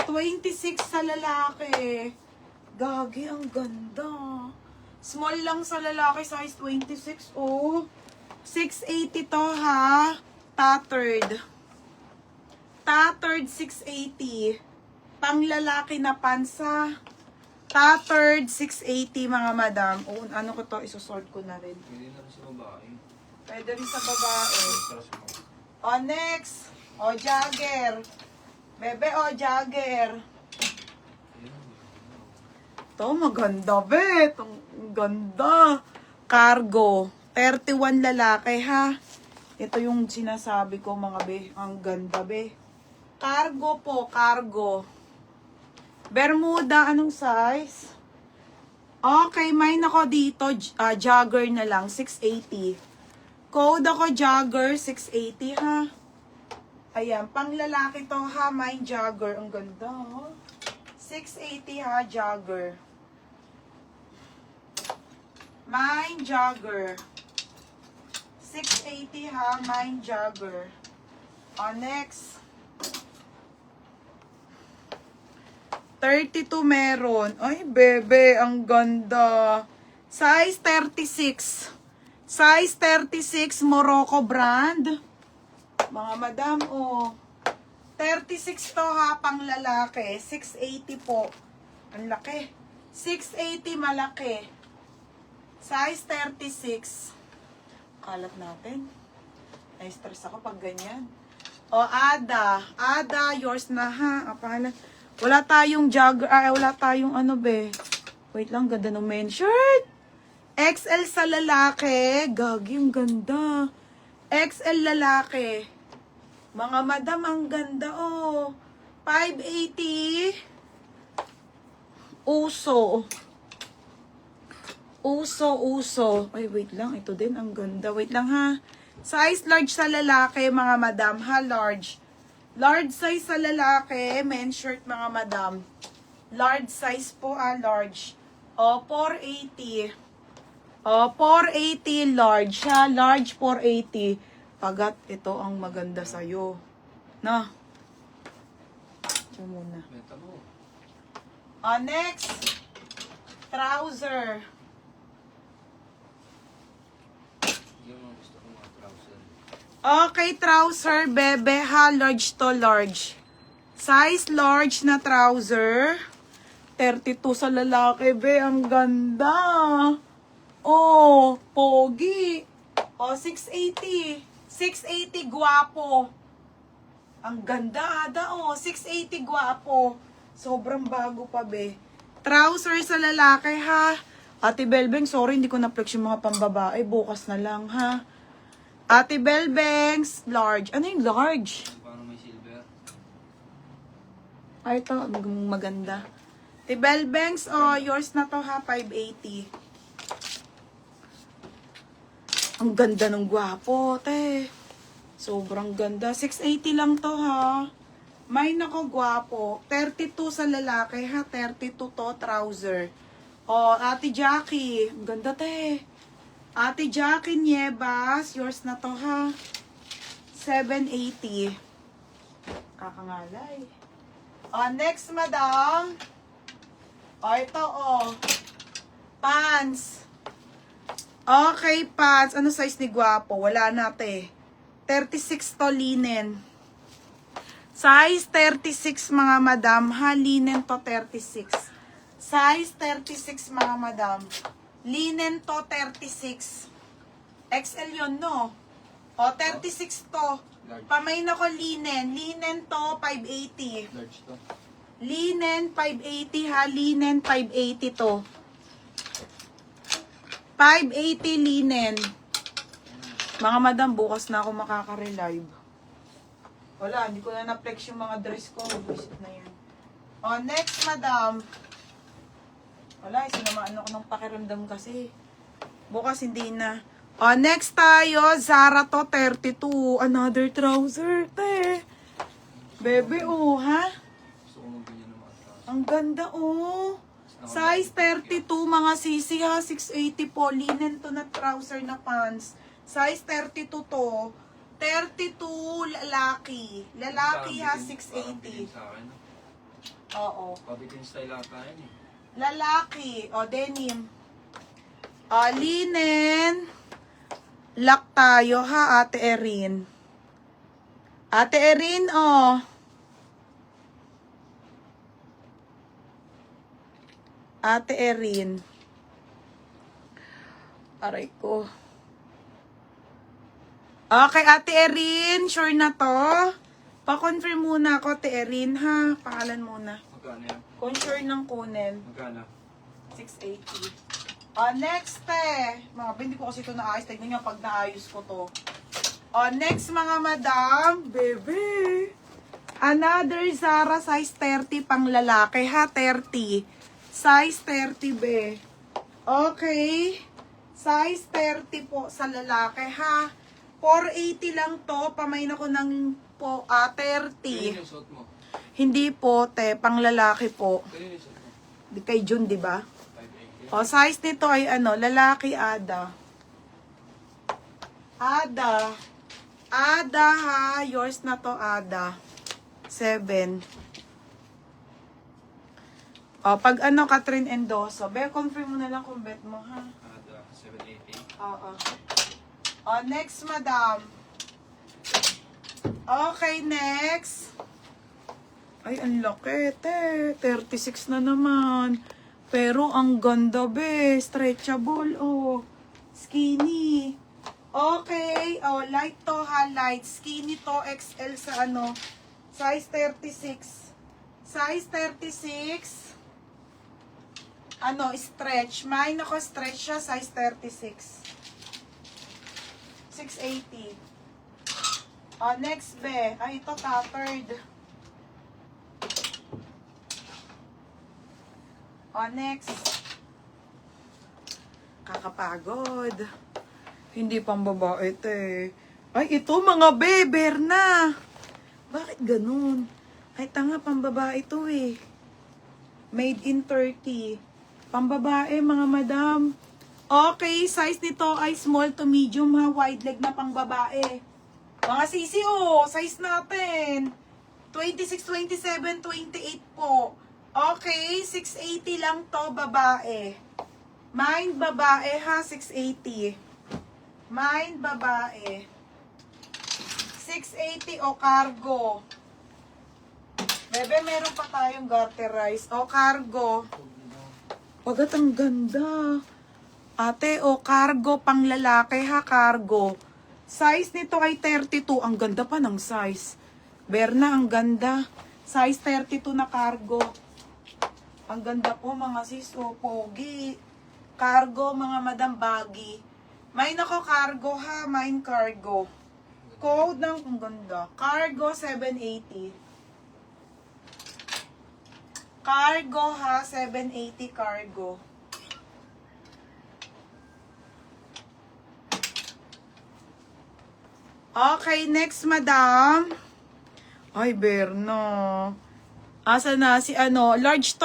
26 sa lalaki. Gagi, ang ganda. Small lang sa lalaki, size 26. Oh, 680 to ha. Tattered. Tattered 680. Pang lalaki na pansa. Tattered 680 mga madam. O, ano ko to? Isusort ko na rin. Hindi na rin sa babae. Pwede rin sa babae. Trust mo. O, next. O, jagger. Bebe, o, jagger. Ito, maganda, be. Itong ganda. Cargo. 31 lalaki, ha. Ito yung sinasabi ko, mga be. Ang ganda, be. Cargo po, cargo. Bermuda, anong size? Okay, mine ako dito. Jogger na lang, 680. Code ako, jogger, 680, ha. Ayan, pang lalaki to, ha. Mine, jogger. Ang ganda, ha. 680, ha, jogger. Mine, jogger. 680, ha. Mine, jogger. O, next. 32 meron. Ay, bebe, ang ganda. Size 36. Size 36, Morocco brand. Mga madam, oh. 36 to ha, pang lalaki. 680 po. Ang laki. 680, malaki. Size 36. Kalat natin. Na-stress ako pag ganyan. O, Ada. Ada, yours na ha. Apahala. Wala tayong jogger, wala tayong ano be. Wait lang, ganda ng men shirt. XL sa lalaki. Gagi, ang ganda. XL lalaki. Mga madam, ang ganda oh. 580. Uso. Uso. Ay, wait lang. Ito din, ang ganda. Wait lang ha. Size large sa lalaki, mga madam ha. Large. Large size sa lalaki, men's shirt mga madam. Large size po large. O, 480. O, 480 large ha. Large 480. Pagat, ito ang maganda sa'yo. Na. Diyan muna. Benta mo. O, next. Trouser. Yung mga gusto ko mga trouser. Okay, trouser, bebe ha. Large to large. Size large na trouser. 32 sa lalaki, be. Ang ganda. Oh, pogi. Oh, 680. 680, guwapo. Ang ganda, Ada. Oh, 680, guwapo. Sobrang bago pa, be. Trouser sa lalaki, ha. Ate Belbeng, sorry, hindi ko na-flex yung mga pambabae. Bukas na lang, ha. Ate Belbengs, large. Ano yung large? Paano may silver? Ay, ito, maganda. Ate Belbengs, oh, yours na to ha, 580. Ang ganda ng gwapo, te. Sobrang ganda. 680 lang to ha. May nako gwapo. 32 sa lalaki ha, 32 to, trouser. Oh, Ate Jackie, ang ganda, te. Ate Jackie Nievas, yours na to ha. 780. Kakangalay. O, next, madam. O, ito, o. Pants. Okay, pants. Ano size ni Guwapo? Wala na, te. 36 to, linen. Size 36, mga madam. Ha, linen to, 36. Size 36, mga madam. Linen to, 36. XL yun, no? O, 36 to. Large. Pamay na ko linen. Linen to, 580. Large to. Linen, 580 ha. Linen, 580 to. 580 linen. Mga madam, bukas na ako makaka-relive. Wala, hindi ko na na-flex yung mga dress ko. Visit na yan. O, next, madam. Wala, sinamaan ako ng pakiramdam kasi. Bukas hindi na. O, next tayo. Zara to, 32. Another trouser, te. Bebe, oh, ha? Gusto ko magbili ng mga trouser. Ang ganda, oh. Size 32, mga sisi, ha? 680 po. Linen to na trouser na pants. Size 32 to. 32, lalaki. Lalaki, ha? Parang bigyan 680. sa akin. Oo. Pabitin style ata yun eh. Lalaki. O, denim. O, linen. Lock tayo ha, Ate Erin. Ate Erin, o. Ate Erin. Aray ko. Okay, Ate Erin. Sure na to? Pa-confirm muna ako, Ate Erin, ha? Pangalan muna. Magkano yan? Kung sure ng kunin. Magkano? 680. Next, mga hindi ko kasi ito naayos. Tignan nyo pag naayos ko to. Next, mga madam. Bebe. Another Zara size 30 pang lalaki, ha? 30. Size 30, be. Okay. Size 30 po sa lalaki, ha? 480 lang to. Pamain ako ng po, 30. Kaya yung suot mo? Hindi po, te. Pang lalaki po. Kaya yung suot mo? Di kay June, di ba? 580. O, size nito ay ano, lalaki Ada. Ada. Ada ha, yours na to Ada. 7. O, pag ano, Catherine Endoso. Be, confirm mo na lang kung bet mo ha. Ada, 780. Oo. O, next madam. Okay, next. Ay, ang laki, te. 36 na naman. Pero ang ganda, be. Stretchable, oh. Skinny. Okay. Oh, light to, ha. Light. Skinny to, XL sa ano. Size 36. Size 36. Ano, stretch. Mine ako, stretch siya. Size 36. 680. Oh, next, be. Ay, ito, tattered. Oh, next. Kakapagod. Hindi pang babae ito eh. Ay, ito mga beber na. Bakit ganun? Ay, tanga, pang babae ito eh. Made in Turkey. Pang babae, mga madam. Okay, size nito ay small to medium ha. Wide leg na pang babae. Mga sisi oh, size natin. 26, 27, 28 po. Okay, 680 lang to, babae. Mine, babae ha, 680. Mine, babae. 680 o cargo. Bebe, meron pa tayong garterize. O cargo. Pagat ang ganda. Ate, o cargo pang lalaki ha, cargo. Size nito ay 32. Ang ganda pa ng size. Berna, ang ganda. Size 32 na cargo. Ang ganda po mga sis, o pogi. Cargo, mga madam baggy. Mine ako cargo ha, mine cargo. Code ng, ang ganda. Cargo 780. Cargo ha, 780 cargo. Okay, next madam. Ay, Berna. Asa na si ano, large to.